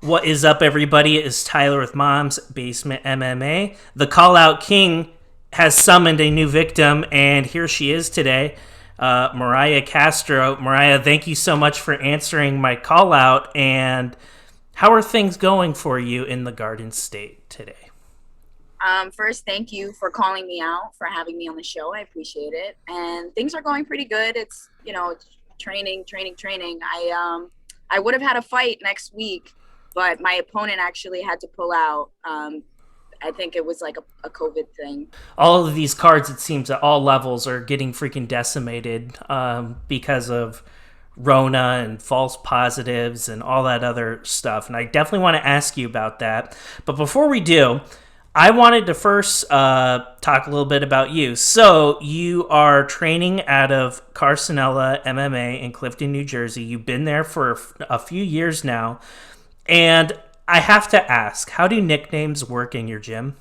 What is up, everybody? It's Tyler with Mom's Basement MMA. The Call Out King has summoned a new victim, and here she is today, Mariah Castro. Mariah, thank you so much for answering my call out. And how are things going for you in the Garden State today? First, thank you for calling me out, for having me on the show. I appreciate it. And things are going pretty good. It's, it's training, training, training. I would have had a fight next week, but my opponent actually had to pull out. I think it was like a COVID thing. All of these cards, it seems, at all levels are getting freaking decimated because of Rona and false positives and all that other stuff. And I definitely want to ask you about that. But before we do, I wanted to first talk a little bit about you. So you are training out of Carcinella MMA in Clifton, New Jersey. You've been there for a few years now. And I have to ask, how do nicknames work in your gym?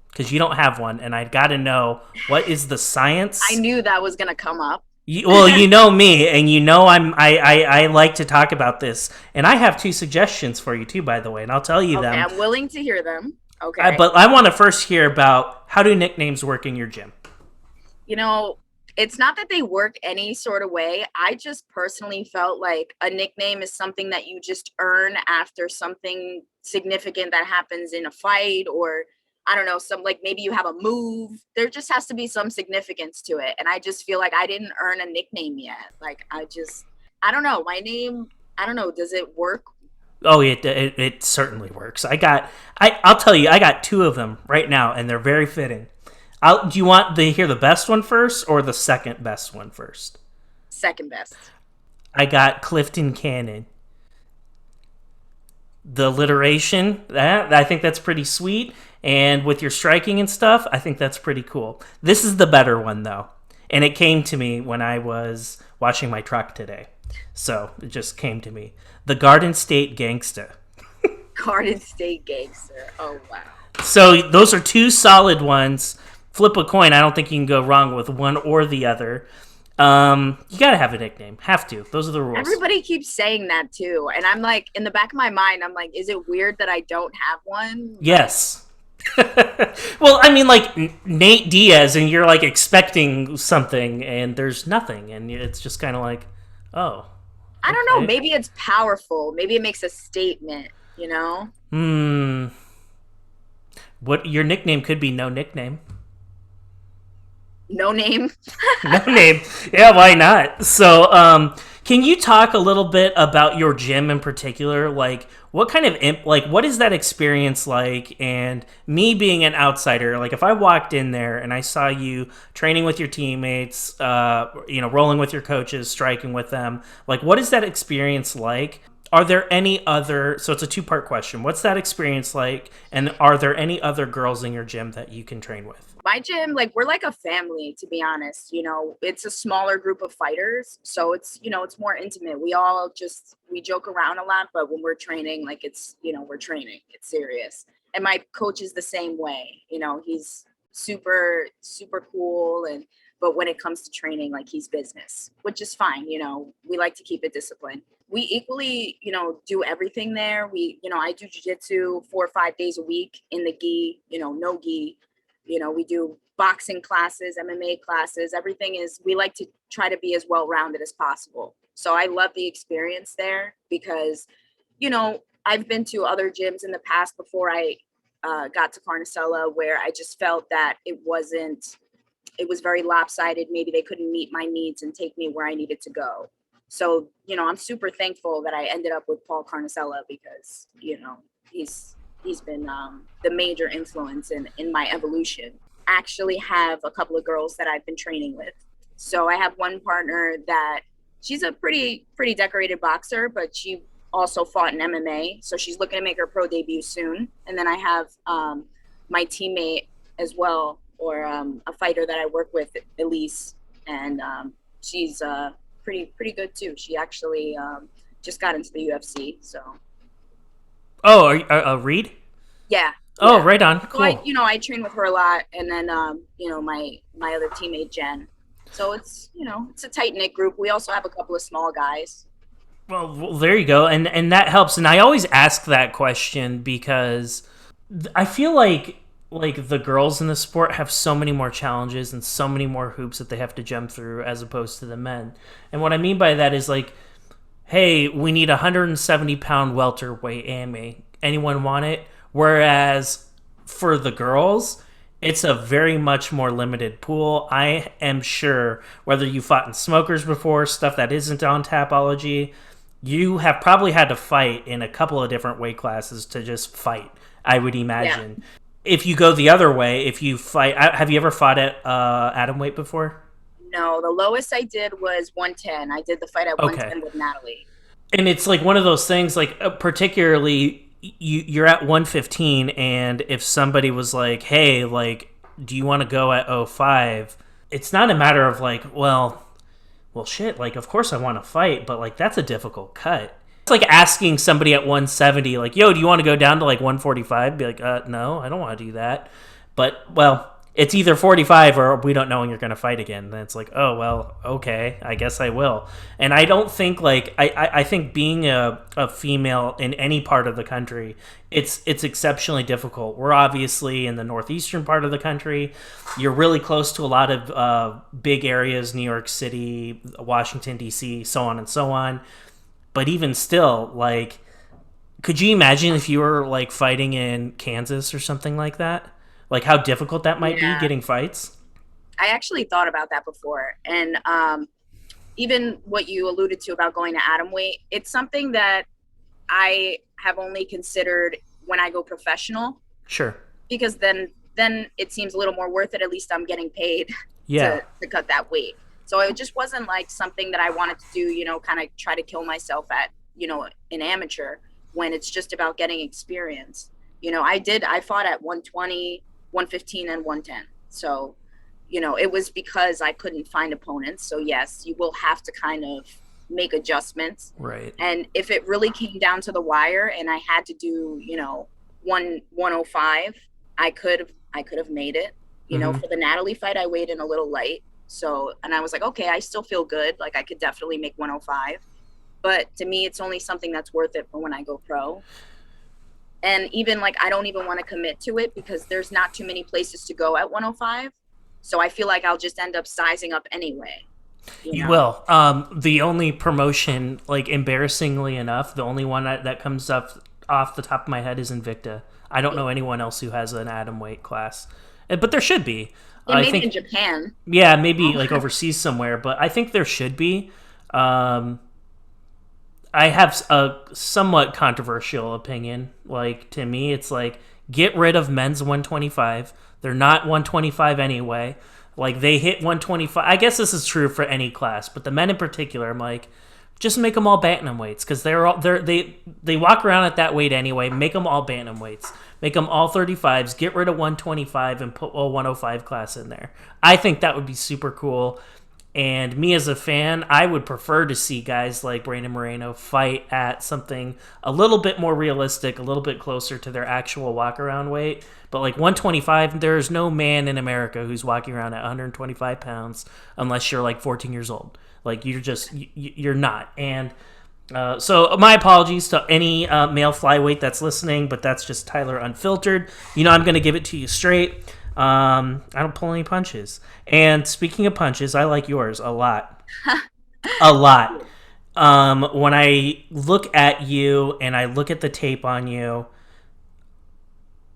Because you don't have one, and I got to know, what is the I science? knew that was going to come up. Well, you know me, and you know I like to talk about this, and I have two suggestions for you too, by the way, and I'll tell you Okay, them. I'm willing to hear them. Okay. But I want to first hear about, how do nicknames work in your gym? You know, it's not that they work any sort of way. I just personally felt like a nickname is something that you just earn after something significant that happens in a fight, or I don't know, some like maybe you have a move. There just has to be some significance to it. And I just feel like I didn't earn a nickname yet. Like I don't know. My name, I don't know, does it work? Oh, it certainly works. I'll tell you, I got two of them right now, and they're very fitting. Do you want to hear the best one first or the second best one first? Second best. I got Clifton Cannon. The alliteration, that I think that's pretty sweet, and with your striking and stuff, I think that's pretty cool. This is the better one though, and it came to me when I was washing my truck today, so it just came to me. The Garden State Gangsta. Garden State Gangster. Oh wow. So those are two solid ones. Flip a coin. I don't think you can go wrong with one or the other. You gotta have a nickname. Have to. Those are the rules. Everybody keeps saying that too. And I'm like, in the back of my mind, I'm like, is it weird that I don't have one? Like, Yes. Well, I mean, like Nate Diaz, and you're like expecting something, and there's nothing, and it's just kind of like, oh, I don't know. okay. Maybe it's powerful. Maybe it makes a statement, you know? Hmm. What your nickname could be? No nickname. No name. No name. Yeah, why not? So, can you talk a little bit about your gym in particular? Like, what kind of what is that experience like? And me being an outsider, like if I walked in there and I saw you training with your teammates, rolling with your coaches, striking with them, like what is that experience like? Are there any other? So it's a two-part question. What's that experience like? And are there any other girls in your gym that you can train with? My gym, like, we're like a family, to be honest. It's a smaller group of fighters. So it's more intimate. We joke around a lot, but when we're training, like, we're training, it's serious. And my coach is the same way. He's super, super cool. But when it comes to training, like, he's business, which is fine. We like to keep it disciplined. We equally, do everything there. I do jujitsu 4 or 5 days a week in the gi, no gi. We do boxing classes, MMA classes. We like to try to be as well rounded as possible. So I love the experience there because, I've been to other gyms in the past before I got to Carnicella where I just felt that it was very lopsided. Maybe they couldn't meet my needs and take me where I needed to go. So, I'm super thankful that I ended up with Paul Carnicella because, he's been the major influence in my evolution. Actually have a couple of girls that I've been training with. So I have one partner that she's a pretty decorated boxer, but she also fought in MMA. So she's looking to make her pro debut soon. And then I have my teammate as well, or a fighter that I work with, Elise, and she's pretty good too. She actually just got into the UFC. So Oh, Reed? yeah, Oh, yeah. right on. So I, Cool. I train with her a lot, and then my other teammate Jen. So it's a tight knit group. We also have a couple of small guys. Well, there you go, and that helps. And I always ask that question because I feel like the girls in the sport have so many more challenges and so many more hoops that they have to jump through as opposed to the men. And what I mean by that is like, hey, we need a 170-pound welterweight AMA. Anyone want it? Whereas for the girls, it's a very much more limited pool. I am sure whether you fought in smokers before, stuff that isn't on Tapology, you have probably had to fight in a couple of different weight classes to just fight, I would Yeah. imagine. If you go the other way, if you fight, have you ever fought at atom weight before? No, the lowest I did was 110. I did the fight at Okay. 110 with Natalie. And it's like one of those things, like, particularly you're at 115, and if somebody was like, hey, like, do you want to go at '05? It's not a matter of like, well, shit, like, of course I want to fight, but like, that's a difficult cut. It's like asking somebody at 170, like, yo, do you want to go down to like 145? Be like, no, I don't want to do that. But, well, it's either 45 or we don't know when you're going to fight again. Then it's like, oh, well, okay, I guess I will. And I don't think, like, I think being a female in any part of the country, it's exceptionally difficult. We're obviously in the northeastern part of the country. You're really close to a lot of big areas, New York City, Washington, D.C., so on and so on. But even still, like, could you imagine if you were like fighting in Kansas or something like that? Like how difficult that might be Yeah. getting fights? I actually thought about that before. And even what you alluded to about going to atom weight, it's something that I have only considered when I go professional, Sure. because then it seems a little more worth it. At least I'm getting paid Yeah. to cut that weight. So it just wasn't like something that I wanted to do, kind of try to kill myself at, an amateur, when it's just about getting experience. I fought at 120, 115, and 110. So, it was because I couldn't find opponents. So yes, you will have to kind of make adjustments. Right. And if it really came down to the wire and I had to do, 105, I could have made it. Mm-hmm. For the Natalie fight, I weighed in a little light. So, and I was like, okay, I still feel good. Like I could definitely make 105. But to me, it's only something that's worth it for when I go pro. And even like, I don't even want to commit to it because there's not too many places to go at 105. So I feel like I'll just end up sizing up anyway, you You know? will. The only promotion, like embarrassingly enough, the only one that comes up off the top of my head is Invicta. I don't know anyone else who has an atom weight class, but there should be. And I maybe in think, Japan. yeah, maybe like overseas somewhere, but I think there should be. Um, I have a somewhat controversial opinion. Like to me, it's like get rid of men's 125. They're not 125 anyway. Like they hit 125. I guess this is true for any class, but the men in particular, I'm like, just make them all bantam weights because they walk around at that weight anyway. Make them all bantam weights. Make them all 35s. Get rid of 125 and put a 105 class in there. I think that would be super cool. And me as a fan, I would prefer to see guys like Brandon Moreno fight at something a little bit more realistic, a little bit closer to their actual walk around weight. But like 125, there's no man in America who's walking around at 125 pounds unless you're like 14 years old. Like you're not. And so my apologies to any male flyweight that's listening, but that's just Tyler Unfiltered. I'm going to give it to you straight. I don't pull any punches. And speaking of punches, I like yours a lot. A lot. When I look at you and I look at the tape on you,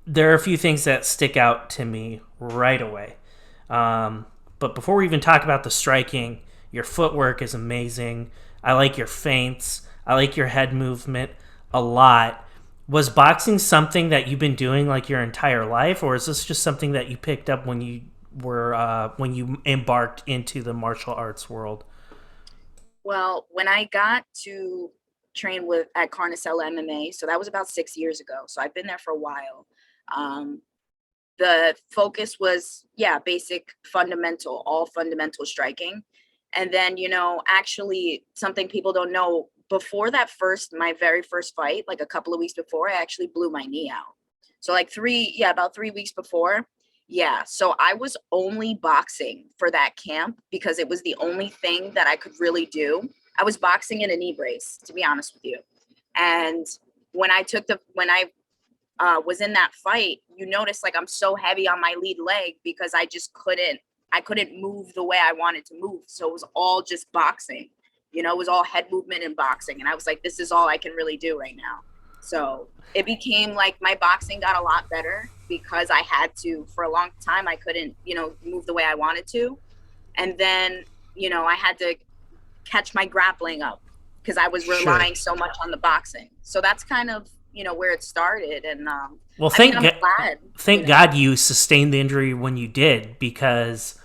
there are a few things that stick out to me right away. But before we even talk about the striking, your footwork is amazing. I like your feints. I like your head movement a lot. Was boxing something that you've been doing like your entire life, or is this just something that you picked up when you embarked into the martial arts world? Well, when I got to train with at Carnicella MMA, so that was about 6 years ago. So I've been there for a while. Um, the focus was, yeah, basic fundamental, all fundamental striking. And then, actually something people don't know, before my very first fight, like a couple of weeks before, I actually blew my knee out. So like about 3 weeks before. Yeah. So I was only boxing for that camp because it was the only thing that I could really do. I was boxing in a knee brace, to be honest with you. And when I was in that fight, you notice like I'm so heavy on my lead leg because I couldn't move the way I wanted to move. So it was all just boxing. It was all head movement and boxing. And I was like, this is all I can really do right now. So it became like my boxing got a lot better because I had to, for a long time, I couldn't, move the way I wanted to. And then, I had to catch my grappling up because I was relying so much on the boxing. So that's kind of, where it started. And well, I'm glad. Thank God you sustained the injury when you did, because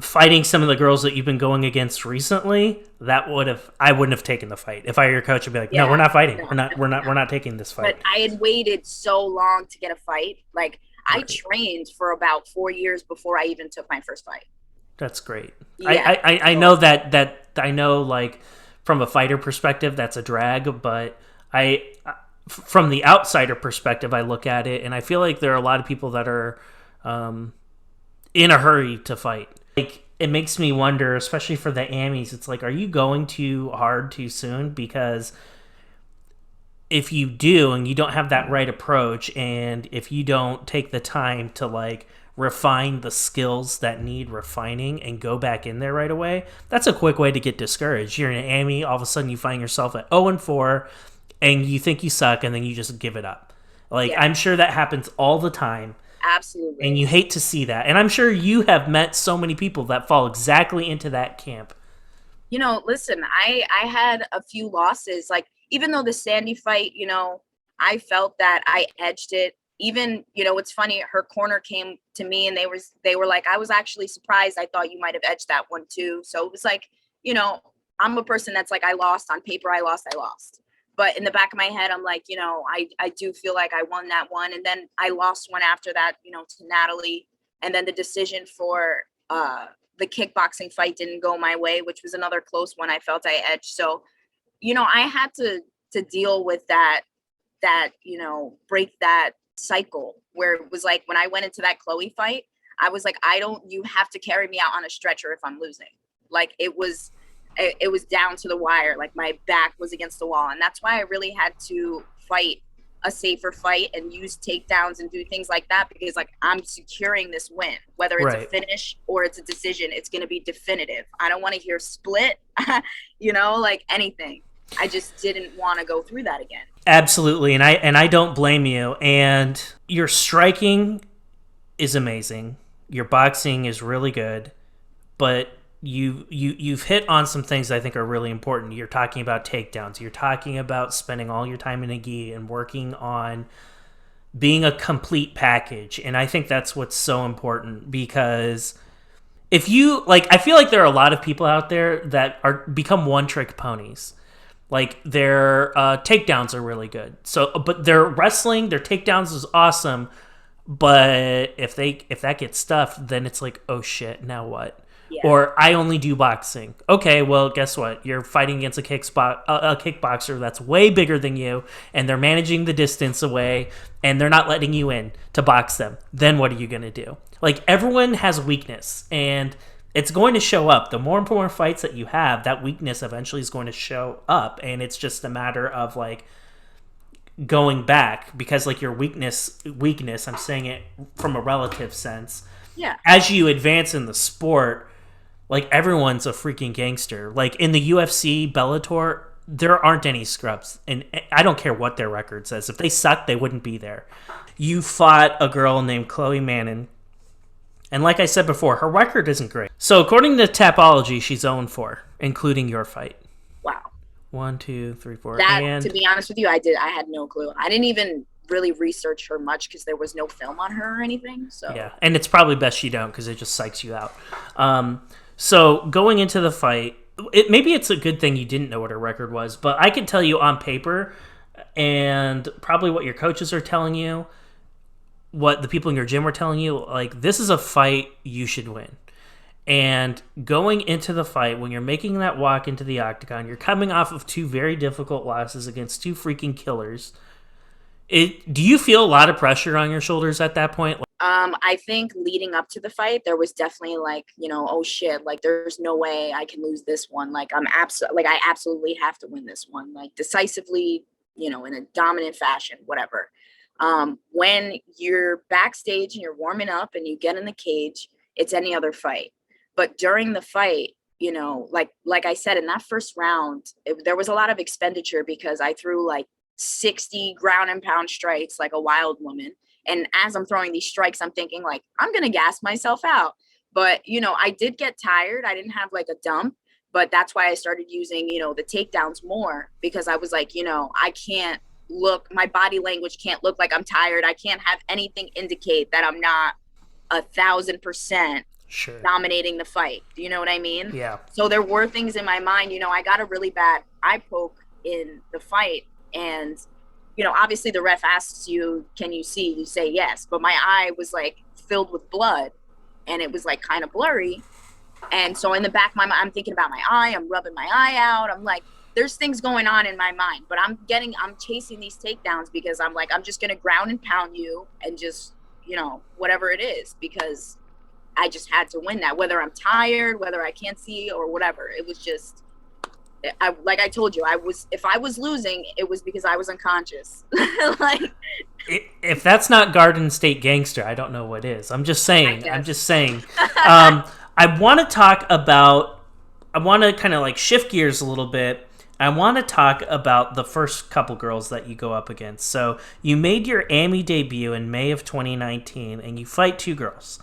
fighting some of the girls that you've been going against recently, I wouldn't have taken the fight. If I were your coach, I'd be like, no, we're not fighting. No, we're not taking this fight. But I had waited so long to get a fight. Like I trained for about 4 years before I even took my first fight. That's great. Yeah. I know that I know, like, from a fighter perspective, that's a drag, but from the outsider perspective, I look at it and I feel like there are a lot of people that are in a hurry to fight. Like, it makes me wonder, especially for the Amis, it's like, are you going too hard too soon? Because if you do and you don't have that right approach, and if you don't take the time to like refine the skills that need refining and go back in there right away, that's a quick way to get discouraged. You're an Ami, all of a sudden you find yourself at 0-4 and you think you suck, and then you just give it up. Like, I'm sure that happens all the time. Absolutely. And you hate to see that. And I'm sure you have met so many people that fall exactly into that camp. Listen, I had a few losses. Like, even though the Sandy fight, I felt that I edged it. Even, it's funny, her corner came to me and they were like, I was actually surprised. I thought you might have edged that one too. So it was like, I'm a person that's like, I lost on paper. I lost. But in the back of my head, I'm like, I do feel like I won that one. And then I lost one after that, to Natalie. And then the decision for the kickboxing fight didn't go my way, which was another close one. I felt I edged. So, I had to deal with that, break that cycle where it was like, when I went into that Chloe fight, I was like, you have to carry me out on a stretcher if I'm losing. Like, it was down to the wire. Like, my back was against the wall. And that's why I really had to fight a safer fight and use takedowns and do things like that, because like, I'm securing this win, whether it's a finish or it's a decision, it's going to be definitive. I don't want to hear split, like anything. I just didn't want to go through that again. Absolutely. And I don't blame you. And your striking is amazing. Your boxing is really good, but you've hit on some things I think are really important. You're talking about takedowns. You're talking about spending all your time in a gi and working on being a complete package. And I think that's what's so important, because if you I feel like there are a lot of people out there that become one-trick ponies. Like, their takedowns are really good. But their wrestling, their takedowns is awesome. But if that gets stuffed, then it's like, oh shit, now what? Yeah. Or I only do boxing. Okay, well, guess what? You're fighting against a kickboxer that's way bigger than you, and they're managing the distance away, and they're not letting you in to box them. Then what are you going to do? Like, everyone has weakness, and it's going to show up. The more important fights that you have, that weakness eventually is going to show up, and it's just a matter of, like, going back, because, like, your weakness, I'm saying it from a relative sense. Yeah. As you advance in the sport, like, everyone's a freaking gangster. Like, in the UFC, Bellator, there aren't any scrubs. And I don't care what their record says. If they suck, they wouldn't be there. You fought a girl named Chloe Mannon. And like I said before, her record isn't great. So according to Tapology, she's 0-4, including your fight. Wow. 1, 2, 3, 4. To be honest with you, I had no clue. I didn't even really research her much because there was no film on her or anything. So yeah, and it's probably best you don't, because it just psychs you out. So going into the fight, maybe it's a good thing you didn't know what her record was, but I can tell you on paper, and probably what your coaches are telling you, what the people in your gym were telling you, like, this is a fight you should win. And going into the fight, when you're making that walk into the octagon, you're coming off of 2 very difficult losses against 2 freaking killers. Do you feel a lot of pressure on your shoulders at that point? I think leading up to the fight, there was definitely like, oh shit, like there's no way I can lose this one. Like I absolutely have to win this one, like decisively, in a dominant fashion, whatever. When you're backstage and you're warming up and you get in the cage, it's any other fight. But during the fight, like I said, in that first round, there was a lot of expenditure because I threw like 60 ground and pound strikes like a wild woman. And as I'm throwing these strikes, I'm thinking like, I'm going to gas myself out. But, I did get tired. I didn't have like a dump, but that's why I started using, the takedowns more, because I was like, I can't my body language can't look like I'm tired. I can't have anything indicate that I'm not 1,000% Sure. dominating the fight. Do you know what I mean? Yeah. So there were things in my mind, I got a really bad eye poke in the fight, and obviously the ref asks you, can you see? You say yes. But my eye was like filled with blood and it was like kind of blurry. And so in the back of my mind, I'm thinking about my eye. I'm rubbing my eye out. I'm like, there's things going on in my mind, but I'm chasing these takedowns because I'm like, I'm just going to ground and pound you and just, whatever it is, because I just had to win that, whether I'm tired, whether I can't see or whatever. It was just, like I told you, if I was losing, it was because I was unconscious. Like, if that's not Garden State Gangster, I don't know what is. I'm just saying. I want to kind of like shift gears a little bit. I want to talk about the first couple girls that you go up against. So you made your AMI debut in May of 2019, and you fight two girls,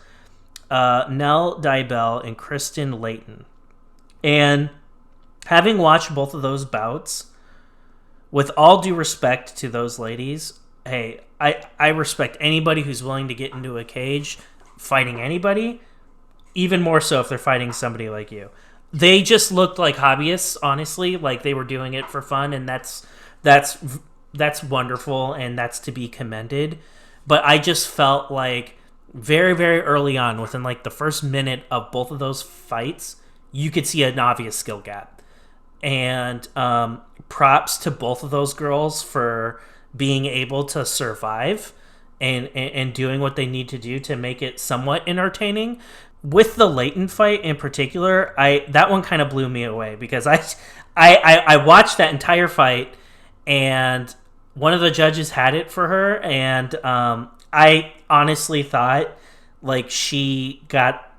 Nell Dybel and Kristen Layton. And having watched both of those bouts, with all due respect to those ladies, hey, I respect anybody who's willing to get into a cage fighting anybody, even more so if they're fighting somebody like you. They just looked like hobbyists, honestly, like they were doing it for fun, and that's wonderful, and that's to be commended. But I just felt like very, very early on, within like the first minute of both of those fights, you could see an obvious skill gap. And props to both of those girls for being able to survive and doing what they need to do to make it somewhat entertaining. With the Layton fight in particular, that one kind of blew me away because I watched that entire fight, and one of the judges had it for her, and I honestly thought like she got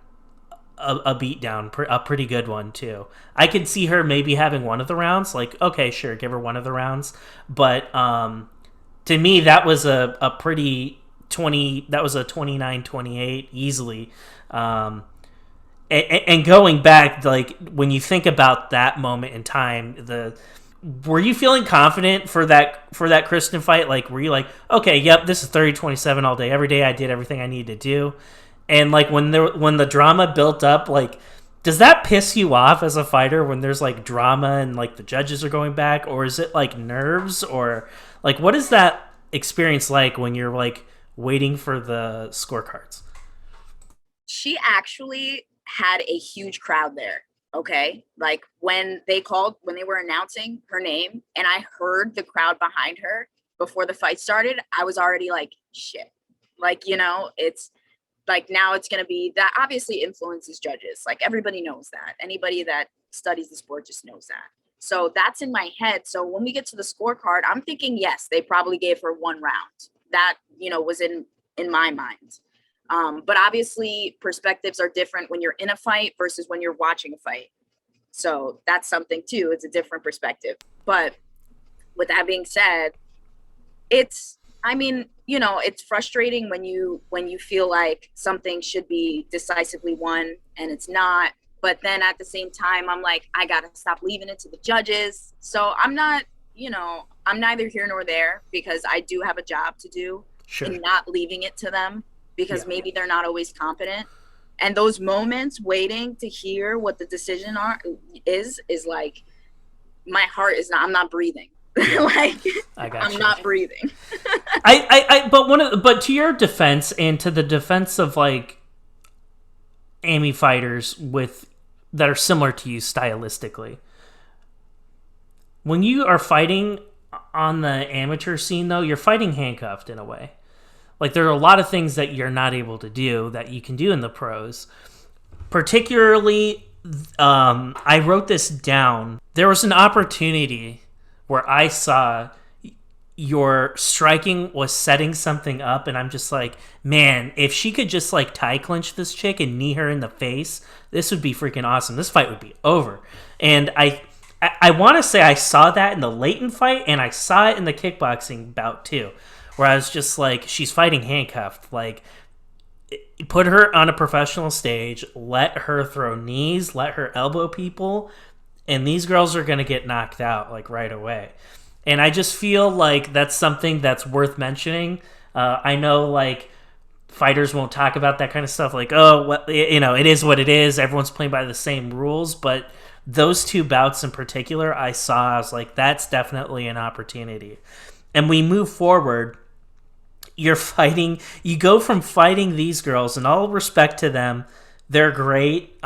a beat down, a pretty good one too. I could see her maybe having one of the rounds, like, okay, sure, give her one of the rounds. But to me, that was a pretty 29-28 easily. And going back, like when you think about that moment in time, were you feeling confident for that Kristen fight? Like, were you like, okay, yep, this is 30-27 all day, every day. I did everything I needed to do. And like when the drama built up, like, does that piss you off as a fighter when there's like drama and like the judges are going back, or is it like nerves, or like what is that experience like when you're like waiting for the scorecards? She actually had a huge crowd there. Okay. Like when they were announcing her name and I heard the crowd behind her before the fight started, I was already like, shit. Like, it's like, now it's going to be that obviously influences judges. Like everybody knows that. Anybody that studies the sport just knows that. So that's in my head. So when we get to the scorecard, I'm thinking, yes, they probably gave her one round. That, was in my mind. But obviously perspectives are different when you're in a fight versus when you're watching a fight. So that's something too. It's a different perspective. But with that being said, it's frustrating when you feel like something should be decisively won and it's not. But then at the same time, I'm like, I got to stop leaving it to the judges. So I'm not, I'm neither here nor there because I do have a job to do. Sure. And not leaving it to them because maybe they're not always competent. And those moments waiting to hear what the decision is like, my heart is not, I'm not breathing. Yeah. Like I'm not breathing. But to your defense and to the defense of like AMI fighters that are similar to you stylistically, when you are fighting on the amateur scene though, you're fighting handcuffed in a way. Like there are a lot of things that you're not able to do that you can do in the pros. Particularly, I wrote this down. There was an opportunity where I saw your striking was setting something up, and I'm just like, man, if she could just like tie clinch this chick and knee her in the face, this would be freaking awesome. This fight would be over. And I want to say I saw that in the Leighton fight, and I saw it in the kickboxing bout too, where I was just like, she's fighting handcuffed. Like, put her on a professional stage, let her throw knees, let her elbow people, and these girls are going to get knocked out like right away. And I just feel like that's something that's worth mentioning. I know like fighters won't talk about that kind of stuff, like, oh, well, you know, it is what it is. Everyone's playing by the same rules. But those two bouts in particular, I saw, I was like, that's definitely an opportunity. And we move forward. You go from fighting these girls, and all respect to them, they're great.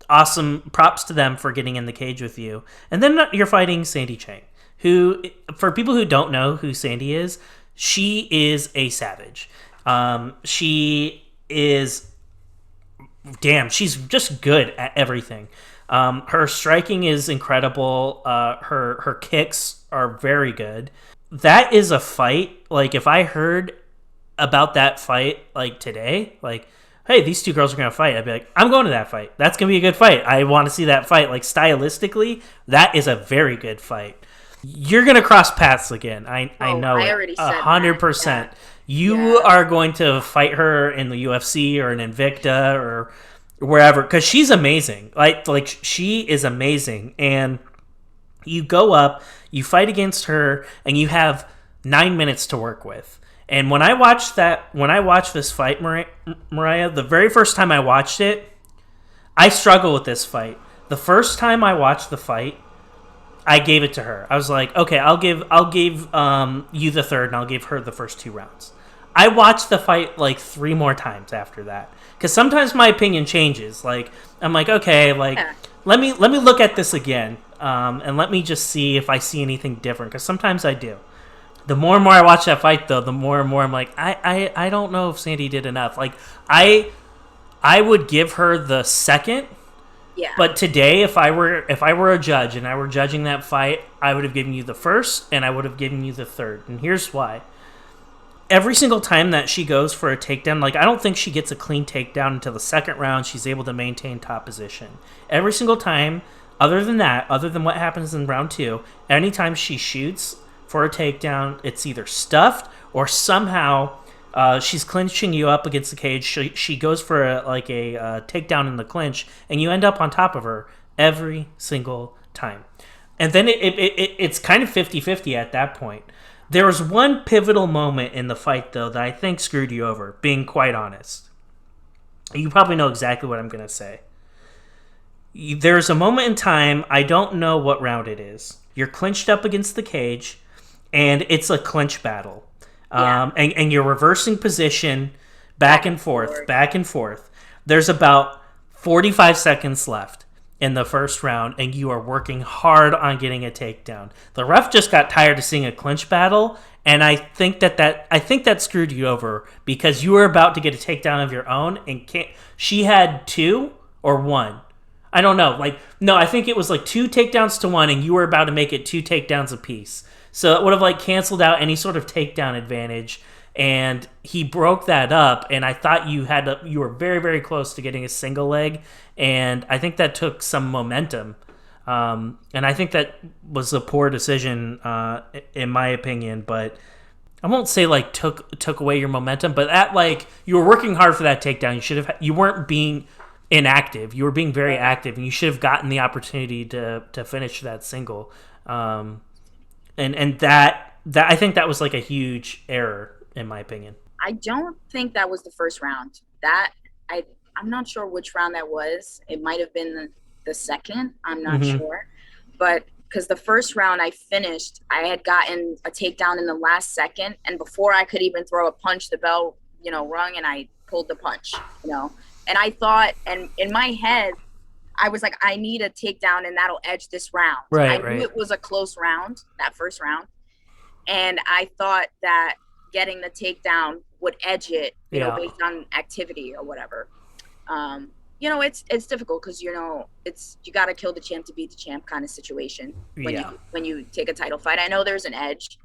Awesome props to them for getting in the cage with you. And then you're fighting Sandy Chheng, who, for people who don't know who Sandy is, she is a savage. She is, damn, she's just good at everything. Her striking is incredible. Her kicks are very good. That is a fight. Like, if I heard about that fight like today, like, hey, these two girls are going to fight, I'd be like, I'm going to that fight. That's going to be a good fight. I want to see that fight. Like, stylistically, that is a very good fight. You're going to cross paths again. I know I it. already said 100%. that. You are going to fight her in the UFC or in Invicta or wherever, because she's amazing. Like she is amazing. And you go up, you fight against her, and you have 9 minutes to work with. And when I watched this fight, Mariah, the very first time I watched it, I struggle with this fight. The first time I watched the fight, I gave it to her. I was like, okay, I'll give you the third, and I'll give her the first 2 rounds. I watched the fight like 3 more times after that, because sometimes my opinion changes. Like, I'm like, okay, like let me look at this again, and let me just see if I see anything different, because sometimes I do. The more and more I watch that fight, though, the more and more I'm like, I don't know if Sandy did enough. Like, I would give her the second. Yeah. But today, if I were a judge and I were judging that fight, I would have given you the first, and I would have given you the third. And here's why. Every single time that she goes for a takedown, like, I don't think she gets a clean takedown until the second round. She's able to maintain top position. Every single time, other than what happens in round 2, anytime she shoots for a takedown, it's either stuffed or somehow she's clinching you up against the cage. She goes for a takedown in the clinch, and you end up on top of her every single time. And then it's kind of 50-50 at that point. There was one pivotal moment in the fight, though, that I think screwed you over, being quite honest. You probably know exactly what I'm going to say. There's a moment in time, I don't know what round it is. You're clinched up against the cage, and it's a clinch battle. And you're reversing position back and forth. There's about 45 seconds left in the first round, and you are working hard on getting a takedown. The ref just got tired of seeing a clinch battle, and I think that screwed you over, because you were about to get a takedown of your own, and she had 2 or 1. I don't know. I think it was like 2 takedowns to 1, and you were about to make it 2 takedowns apiece. So it would have canceled out any sort of takedown advantage, and he broke that up. And I thought you were very, very close to getting a single leg, and I think that took some momentum. And I think that was a poor decision, in my opinion. But I won't say took away your momentum, but you were working hard for that takedown. You weren't being inactive. You were being very active, and you should have gotten the opportunity to finish that single. And that I think that was a huge error, in my opinion. I don't think that was the first round. I'm not sure which round that was. It might have been the second. I'm not sure. But because the first round I finished, I had gotten a takedown in the last second, and before I could even throw a punch, the bell, rung, and I pulled the punch, And I thought, and in my head, I was like, I need a takedown, and that'll edge this round. I knew it was a close round, that first round. And I thought that getting the takedown would edge it, Yeah. based on activity or whatever. It's difficult because it's you got to kill the champ to beat the champ kind of situation when you Yeah. when you take a title fight. I know there's an edge,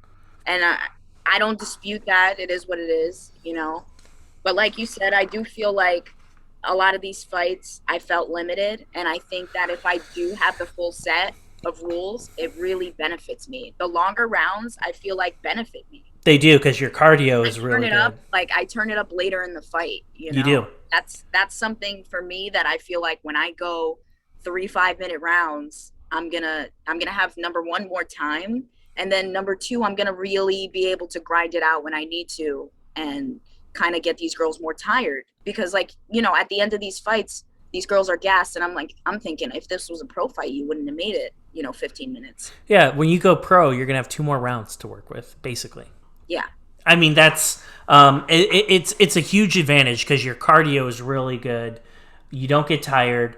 and I don't dispute that. It is what it is. But like you said, I do feel like a lot of these fights I felt limited, and I think that if I do have the full set of rules, it really benefits me. The longer rounds I feel like benefit me. They do, because your cardio I is turn really it up, good. like I turn it up later in the fight. You do. That's something for me that I feel like when I go 3 5 minute rounds, I'm gonna have number one more time, and then number two, I'm gonna really be able to grind it out when I need to, and kind of get these girls more tired, because like at the end of these fights, these girls are gassed, and I'm thinking, if this was a pro fight, you wouldn't have made it 15 minutes. Yeah, when you go pro, you're gonna have 2 more rounds to work with, basically. Yeah. I mean, that's it's a huge advantage because your cardio is really good. You don't get tired,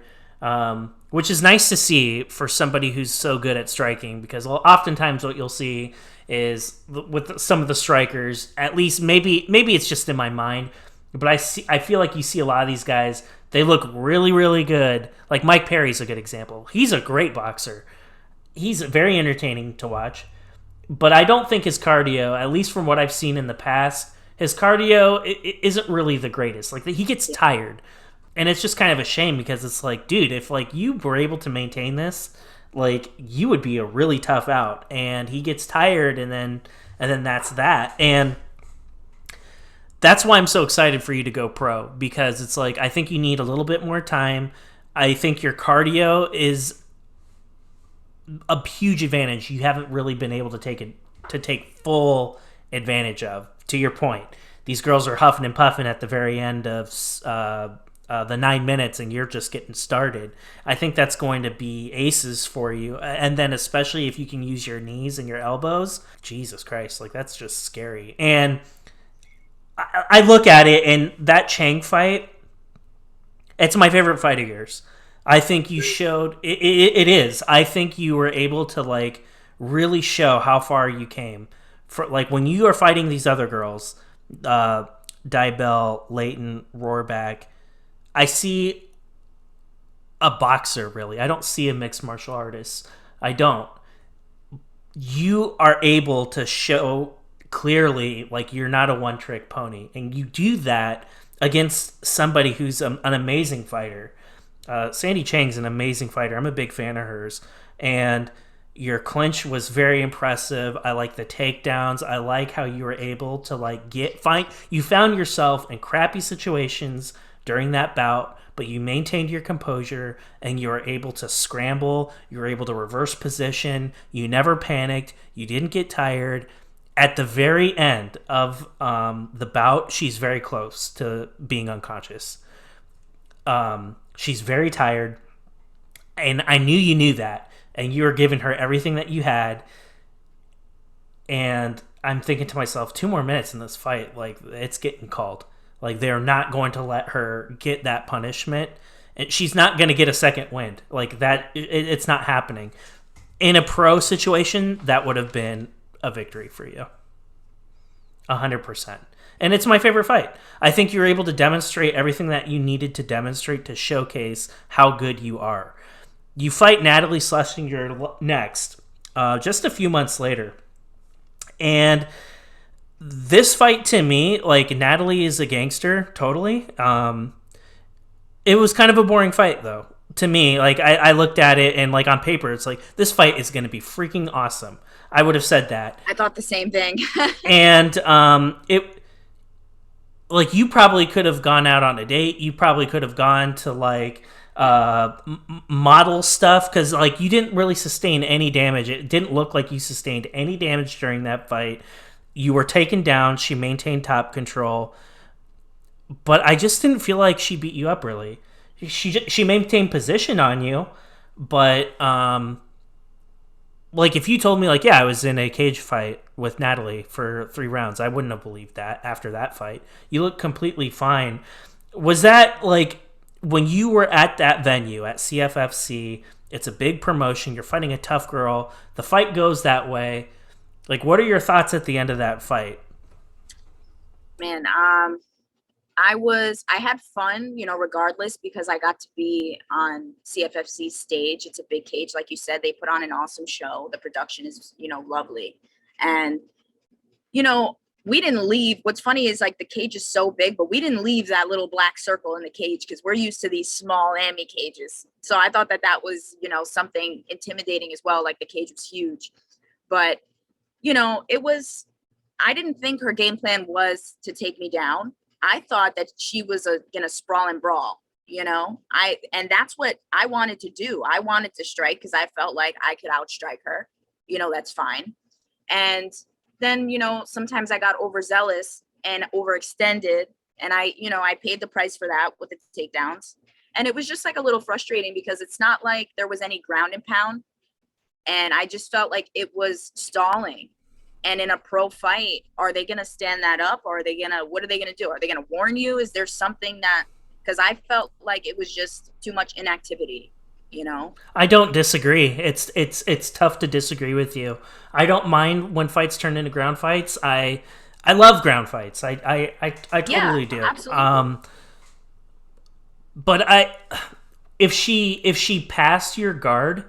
which is nice to see for somebody who's so good at striking. Because oftentimes, what you'll see is with some of the strikers, at least maybe it's just in my mind, but I feel like you see a lot of these guys. They look really, really good. Like Mike Perry's a good example. He's a great boxer. He's very entertaining to watch, but I don't think his cardio, at least from what I've seen in the past, his cardio isn't really the greatest. Like he gets tired, and it's just kind of a shame because it's like, dude, if like you were able to maintain this, like you would be a really tough out. And he gets tired, and then that's that. And that's why I'm so excited for you to go pro, because it's like I think you need a little bit more time. I think your cardio is a huge advantage you haven't really been able to take full advantage of. To your point, these girls are huffing and puffing at the very end of the 9 minutes, and you're just getting started. I think that's going to be aces for you, and then especially if you can use your knees and your elbows. Jesus Christ, like that's just scary. And I look at it, and that Chheng fight, it's my favorite fight of yours. I think you showed it is. I think you were able to like really show how far you came. For like when you are fighting these other girls, Dybel, Leighton, Rohrback, I see a boxer really. I don't see a mixed martial artist. I don't. You are able to show clearly like you're not a one-trick pony, and you do that against somebody who's an amazing fighter. Sandy Chang's an amazing fighter. I'm a big fan of hers. And your clinch was very impressive. I like the takedowns. I like how you were able to you found yourself in crappy situations during that bout, but you maintained your composure and you were able to scramble. You were able to reverse position. You never panicked. You didn't get tired. At the very end of the bout, she's very close to being unconscious. She's very tired, and I knew you knew that, and you were giving her everything that you had. And I'm thinking to myself, 2 more minutes in this fight, like it's getting called. Like they're not going to let her get that punishment, and she's not going to get a second wind. Like that, it's not happening. In a pro situation, that would have been a victory for you, 100%. And it's my favorite fight. I think you're able to demonstrate everything that you needed to demonstrate to showcase how good you are. You fight Natalie Schlesinger next, just a few months later. And this fight to me, like Natalie is a gangster, totally. It was kind of a boring fight though. To me, like I looked at it and like on paper, it's like this fight is going to be freaking awesome. I would have said that. I thought the same thing. And it, like you probably could have gone out on a date. You probably could have gone to like model stuff, because like you didn't really sustain any damage. It didn't look like you sustained any damage during that fight. You were taken down. She maintained top control, but I just didn't feel like she beat you up really. She maintained position on you, but like if you told me like, yeah, I was in a cage fight with Natalie for 3 rounds, I wouldn't have believed that after that fight. You look completely fine. Was that like when you were at that venue at CFFC, it's a big promotion, you're fighting a tough girl, the fight goes that way. Like what are your thoughts at the end of that fight? Man, I had fun, regardless, because I got to be on CFFC stage. It's a big cage, like you said. They put on an awesome show. The production is, lovely. And, you know, we didn't leave. What's funny is like the cage is so big, but we didn't leave that little black circle in the cage because we're used to these small AMI cages. So I thought that that was, something intimidating as well. Like the cage was huge, but it was, I didn't think her game plan was to take me down. I thought that she was gonna sprawl and brawl, and that's what I wanted to do. I wanted to strike because I felt like I could outstrike her. That's fine. And then, sometimes I got overzealous and overextended. And I paid the price for that with the takedowns. And it was just like a little frustrating because it's not like there was any ground and pound. And I just felt like it was stalling. And in a pro fight, are they going to stand that up? Or what are they going to do? Are they going to warn you? Is there something because I felt like it was just too much inactivity, you know? I don't disagree. It's tough to disagree with you. I don't mind when fights turn into ground fights. I love ground fights. I Yeah, totally do. absolutely. But if she passed your guard,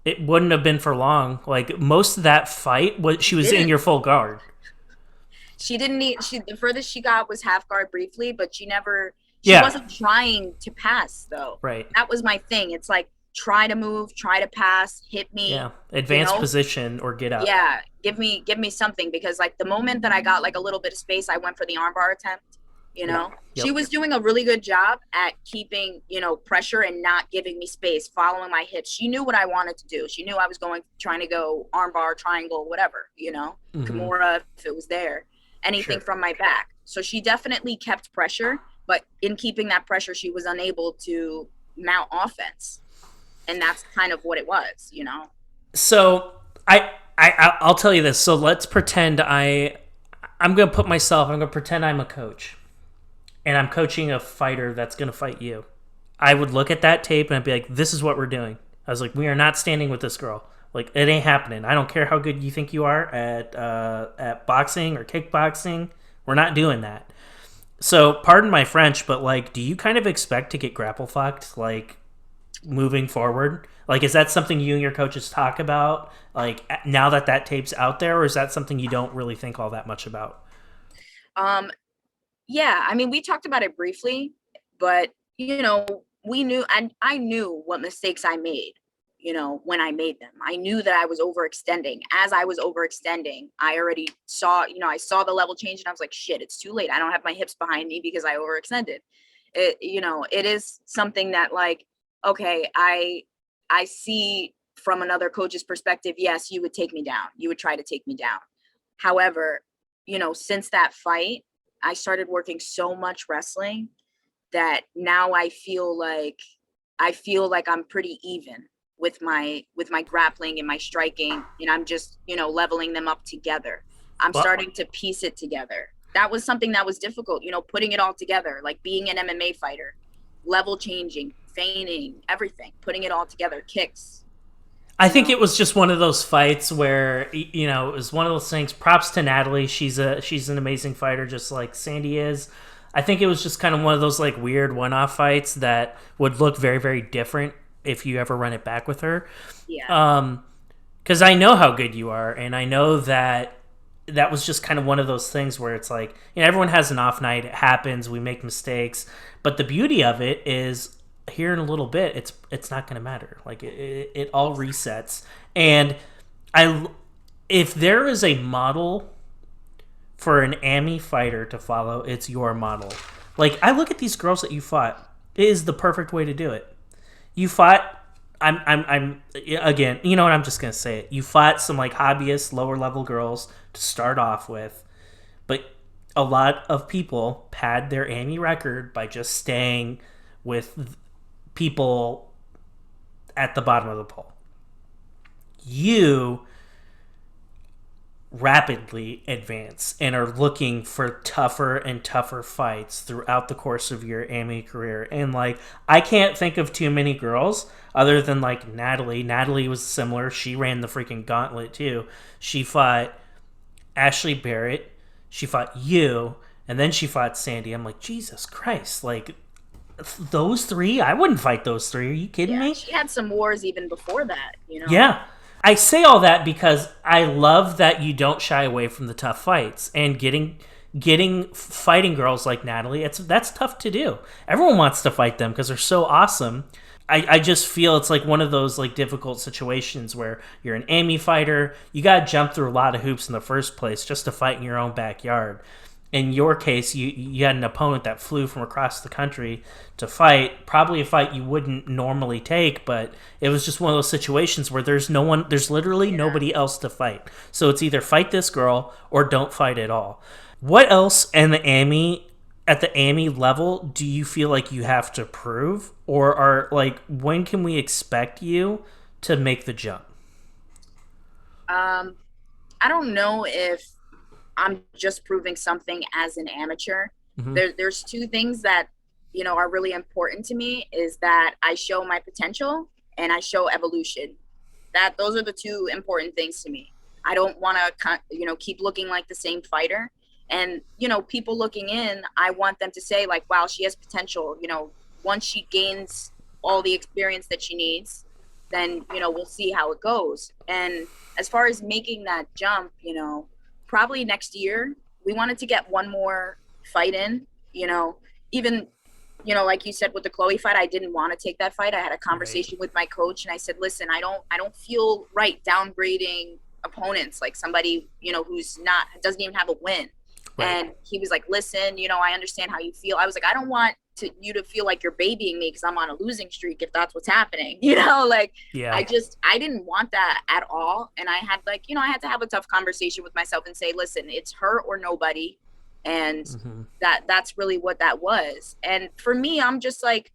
it wouldn't have been for long. Like most of that fight, she was in Didn't. your full guard. She didn't need, the furthest she got was half guard briefly, but she Yeah, wasn't trying to pass though. right. That was my thing. It's like, try to move, try to pass, hit Yeah, me, you advanced know? position or get up. Yeah, give me something because like the moment that I got like a little bit of space, I went for the armbar attempt. Yep. She Yep. was doing a really good job at keeping pressure and not giving me space, following my hips. She knew what I wanted to do. She knew I was trying to go armbar, triangle, whatever. Mm-hmm. Kimura if it was there, anything Sure. from my back. So she definitely kept pressure, but in keeping that pressure, she was unable to mount offense, and that's kind of what it was. So I'll tell you this. So let's pretend I'm gonna put myself. I'm gonna pretend I'm a coach, and I'm coaching a fighter that's gonna fight you. I would look at that tape and I'd be like, "This is what we're doing." I was like, "We are not standing with this girl. Like, it ain't happening. I don't care how good you think you are at boxing or kickboxing. We're not doing that." So, pardon my French, but like, do you kind of expect to get grapple fucked? Like, moving forward? Like, is that something you and your coaches talk about? Like, now that tape's out there, or is that something you don't really think all that much about? Um, Yeah, I mean, we talked about it briefly, but we knew, and I knew what mistakes I made, when I made them. I knew that I was overextending. As I was overextending, I already saw, I saw the level change and I was like, shit, it's too late. I don't have my hips behind me because I overextended. It is something that like, okay, I see from another coach's perspective, yes, you would take me down. You would try to take me down. However, since that fight, I started working so much wrestling that now I feel like I'm pretty even with my grappling and my striking, and I'm just, leveling them up together. I'm Well, starting to piece it together. That was something that was difficult, putting it all together, like being an MMA fighter, level changing, feigning, everything, putting it all together, kicks, I you think know. it was just one of those fights where it was one of those things. Props to Natalie; she's an amazing fighter, just like Sandy is. I think it was just kind of one of those like weird one-off fights that would look very, very different if you ever run it back with her. Yeah. Because I know how good you are, and I know that was just kind of one of those things where it's like, everyone has an off night. It happens. We make mistakes, but the beauty of it is here in a little bit, it's not going to matter. Like it all resets, and I if there is a model for an AMI fighter to follow, it's your model. Like I look at these girls that you fought. It is the perfect way to do it. You fought. I'm again. You know what? I'm just gonna say it. You fought some like hobbyist, lower level girls to start off with, but a lot of people pad their AMI record by just staying with people at the bottom of the poll. You rapidly advance and are looking for tougher and tougher fights throughout the course of your AMI career. And like, I can't think of too many girls other than like Natalie. Natalie was similar. She ran the freaking gauntlet too. She fought Ashley Barrett. she fought you, and then she fought Sandy. I'm like, Jesus Christ, like those three? I wouldn't fight those three. Are you kidding Yeah, me? she had some wars even before that, you know? Yeah. I say all that because I love that you don't shy away from the tough fights and getting fighting girls like Natalie. That's tough to do. Everyone wants to fight them because they're so awesome. I just feel it's like one of those like difficult situations where you're an AMI fighter, you got to jump through a lot of hoops in the first place just to fight in your own backyard. In your case, you had an opponent that flew from across the country to fight, probably a fight you wouldn't normally take, but it was just one of those situations where there's literally Yeah. nobody else to fight. So it's either fight this girl or don't fight at all. What else in the AMI at the AMI level do you feel like you have to prove, or are like when can we expect you to make the jump? Um, I don't know if I'm just proving something as an amateur. Mm-hmm. There's two things that, you know, are really important to me is that I show my potential and I show evolution. That those are the two important things to me. I don't want to, you know, keep looking like the same fighter. And, you know, people looking in, I want them to say like, wow, she has potential. You know, once she gains all the experience that she needs, then, you know, we'll see how it goes. And as far as making that jump, you know, probably next year, we wanted to get one more fight in, you know, even, you know, like you said with the Chloe fight, I didn't want to take that fight. I had a Right. conversation with my coach and I said, listen, I don't feel right downgrading opponents, like somebody, you know, who's not, doesn't even have a win. Right. And he was like, listen, you know, I understand how you feel. I was like, I don't want you to feel like you're babying me because I'm on a losing streak if that's what's happening. You know, like Yeah. I didn't want that at all. And I had like, you know, I had to have a tough conversation with myself and say, listen, it's her or nobody. And Mm-hmm. that's really what that was. And for me, I'm just like,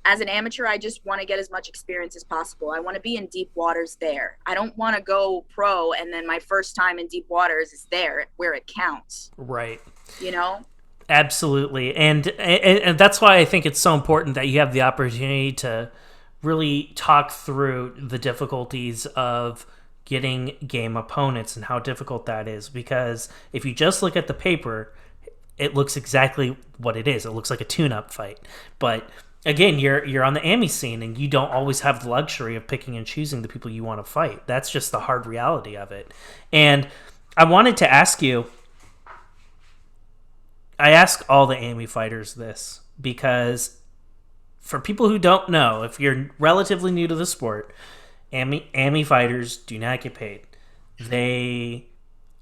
as an amateur, I just want to get as much experience as possible. I want to be in deep waters there. I don't want to go pro and then my first time in deep waters is there where it counts, Right. you know? Absolutely. And that's why I think it's so important that you have the opportunity to really talk through the difficulties of getting game opponents and how difficult that is, because if you just look at the paper, it looks exactly what it is. It looks like a tune-up fight. But again, you're on the AMI scene and you don't always have the luxury of picking and choosing the people you want to fight. That's just the hard reality of it. And I wanted to ask you, I ask all the AMI fighters this because for people who don't know, if you're relatively new to the sport, AMI fighters do not get paid. They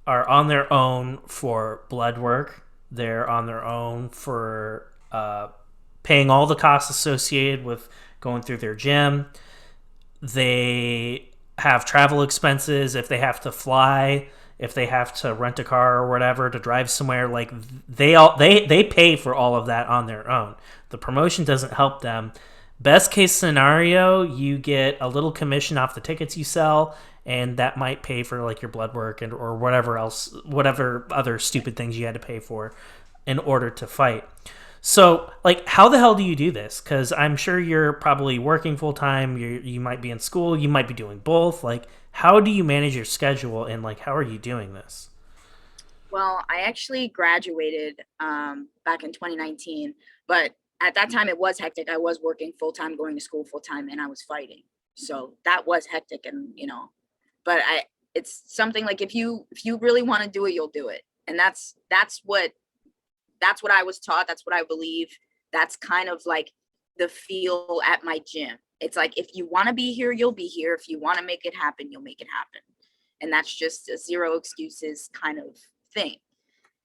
are on their own for blood work. They're on their own for paying all the costs associated with going through their gym. They have travel expenses if they have to fly, if they have to rent a car or whatever to drive somewhere. Like they pay for all of that on their own. The promotion doesn't help them. Best case scenario, you get a little commission off the tickets you sell, and that might pay for like your blood work and or whatever else, whatever other stupid things you had to pay for in order to fight. So, like, how the hell do you do this? Because I'm sure you're probably working full time. You might be in school. You might be doing both. Like, how do you manage your schedule, and like, how are you doing this? Well, I actually graduated back in 2019, but at that time it was hectic. I was working full time, going to school full time, and I was fighting. So that was hectic, and you know, but it's something like if you really want to do it, you'll do it, and that's what I was taught. That's what I believe. That's kind of like the feel at my gym. It's like if you want to be here, you'll be here. If you want to make it happen, you'll make it happen. And that's just a zero excuses kind of thing.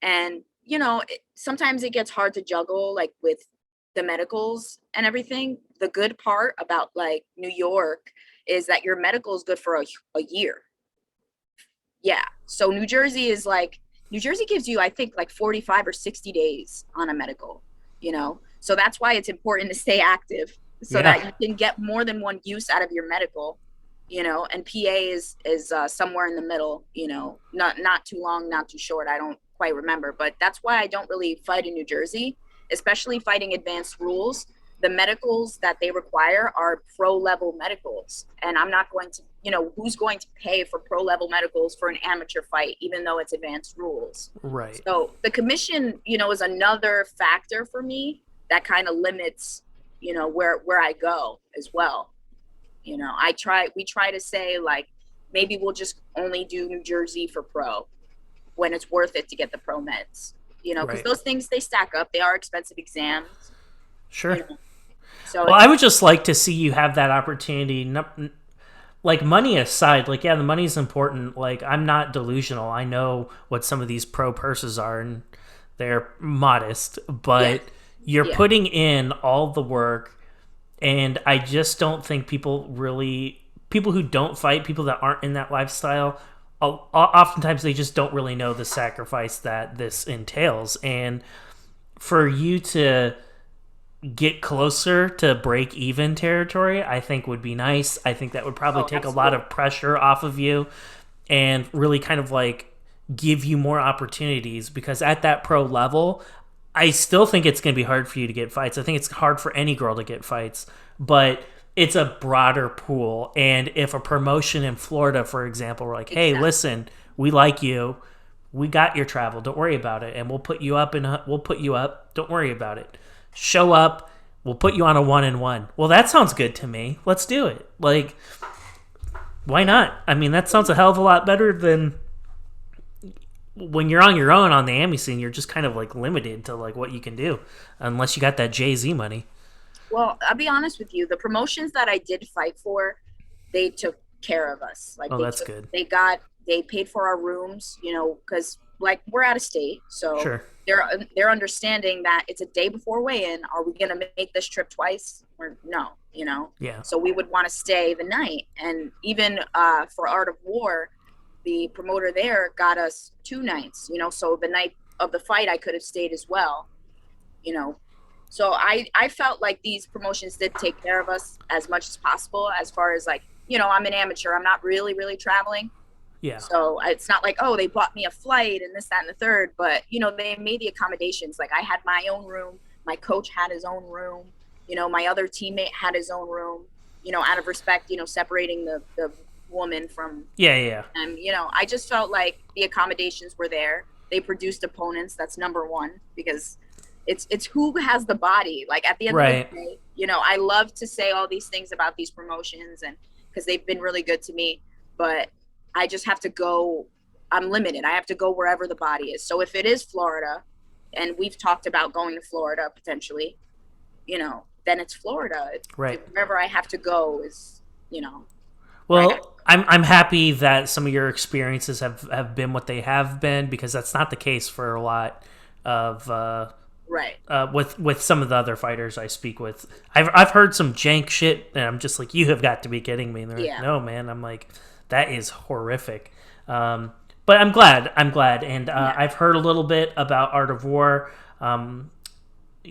And you know, sometimes it gets hard to juggle like with the medicals and everything. The good part about like New York is that your medical is good for a year. Yeah. So New Jersey gives you, I think, like 45 or 60 days on a medical, you know? So that's why it's important to stay active so that Yeah. you can get more than one use out of your medical, you know? And PA is somewhere in the middle, you know, not too long, not too short. I don't quite remember, but that's why I don't really fight in New Jersey, especially fighting advanced rules, the medicals that they require are pro level medicals. And I'm not going to, who's going to pay for pro level medicals for an amateur fight, even though it's advanced rules? Right. So the commission, is another factor for me that kind of limits, where I go as well. We try to say like, maybe we'll just only do New Jersey for pro when it's worth it to get the pro meds, because Right. those things, they stack up. They are expensive exams, Sure. you know. So Well, I would just like to see you have that opportunity. Like, money aside, like, yeah, the money's important. Like, I'm not delusional. I know what some of these pro purses are, and they're modest, yeah, but you're yeah. putting in all the work, and I just don't think people who don't fight, people that aren't in that lifestyle, oftentimes they just don't really know the sacrifice that this entails. And for you to get closer to break even territory, I think would be nice. I think that would probably Oh, take a lot absolutely. of pressure off of you and really kind of like give you more opportunities, because at that pro level, I still think it's going to be hard for you to get fights. I think it's hard for any girl to get fights, but it's a broader pool. And if a promotion in Florida, for example, were like, "Hey, Exactly. listen, we like you. We got your travel. Don't worry about it, and we'll put you up. Don't worry about it. Show up. We'll put you on a 1-on-1." Well, that sounds good to me. Let's do it. Like, why Yeah. not? I mean, that sounds a hell of a lot better than when you're on your own on the AMI scene. You're just kind of like limited to like what you can do, unless you got that Jay-Z money. Well, I'll be honest with you. The promotions that I did fight for, they took care of us. Like Oh, that's good. they paid for our rooms, because like we're out of state, so Sure. they're understanding that it's a day before weigh-in. Are we gonna make this trip twice or no? Yeah. So we would want to stay the night, and even for Art of War, the promoter there got us 2 nights. So the night of the fight, I could have stayed as well. You know, so I felt like these promotions did take care of us as much as possible, as far as like, I'm an amateur. I'm not really traveling. Yeah. So it's not like, oh, they bought me a flight and this, that, and the third, but they made the accommodations. Like I had my own room. My coach had his own room. My other teammate had his own room, out of respect, separating the woman from, Yeah. Yeah. and, I just felt like the accommodations were there. They produced opponents. That's number one, because it's who has the body. Like at the end of the Right. day, I love to say all these things about these promotions, and because they've been really good to me, but I just have to go. I'm limited. I have to go wherever the body is. So if it is Florida, and we've talked about going to Florida potentially, then it's Florida. Right. Wherever I have to go is, where I got. Well, I'm happy that some of your experiences have been what they have been, because that's not the case for a lot of Right. with some of the other fighters I speak with. I've heard some jank shit, and I'm just like, you have got to be kidding me. And they're like, Yeah. no, man. I'm like, that is horrific. But I'm glad. And Yeah. I've heard a little bit about Art of War.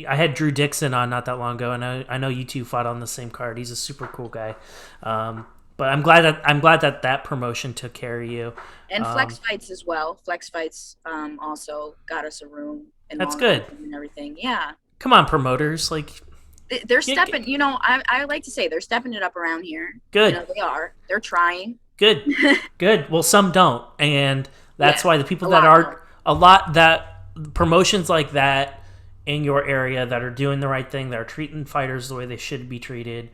I had Drew Dixon on not that long ago, and I know you two fought on the same card. He's a super cool guy. But I'm glad that that promotion took care of you. And flex fights as well. Flex fights also got us a room and That's long good. and everything. Yeah. Come on, promoters. Like, They're get, stepping, I like to say they're stepping it up around here. good. They are. They're trying. Good, good. Well, some don't, and that's Yeah. why the people A that lot don't. are a lot that promotions like that in your area that are doing the right thing, that are treating fighters the way they should be treated.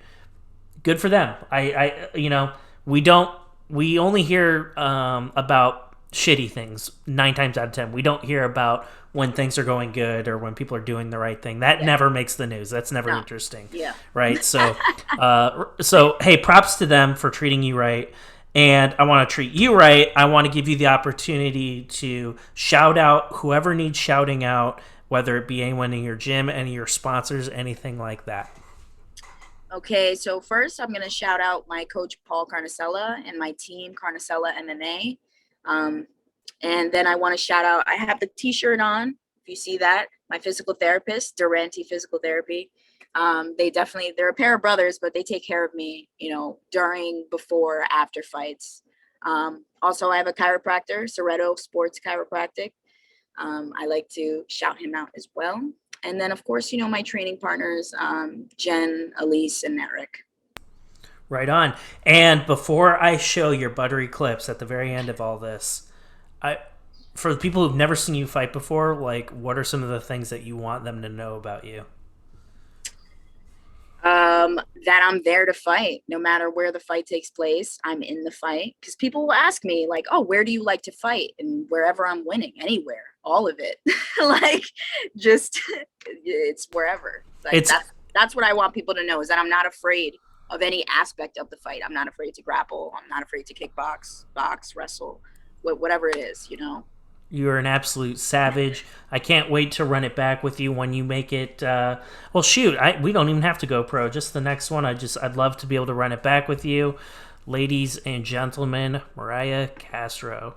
Good for them. We don't. We only hear about shitty things 9 times out of 10. We don't hear about when things are going good or when people are doing the right thing. That Yeah. never makes the news. That's never No. interesting, Yeah. right? So hey, props to them for treating you right. And I want to treat you right. I want to give you the opportunity to shout out whoever needs shouting out, whether it be anyone in your gym, any of your sponsors, anything like that. Okay, so first I'm gonna shout out my coach Paul Carnicella and my team Carnicella MMA. Um, and then I want to shout out. I have the T-shirt on. If you see that, my physical therapist, Durante Physical Therapy. They're a pair of brothers, but they take care of me, during, before, after fights. Also, I have a chiropractor, Soretto Sports Chiropractic. I like to shout him out as well. And then, of course, my training partners, Jen, Elise, and Eric. Right on. And before I show your buttery clips at the very end of all this, I for the people who've never seen you fight before, like what are some of the things that you want them to know about you? That I'm there to fight no matter where the fight takes place. I'm in the fight because people will ask me like, oh, where do you like to fight? And wherever I'm winning, anywhere, all of it. Like, just it's wherever. Like, It's that's what I want people to know, is that I'm not afraid of any aspect of the fight. I'm not afraid to grapple. I'm not afraid to kickbox, box, wrestle, whatever it is. You're an absolute savage. I can't wait to run it back with you when you make it. Well, shoot, we don't even have to go pro. Just the next one. I'd love to be able to run it back with you, ladies and gentlemen. Mariah Castro.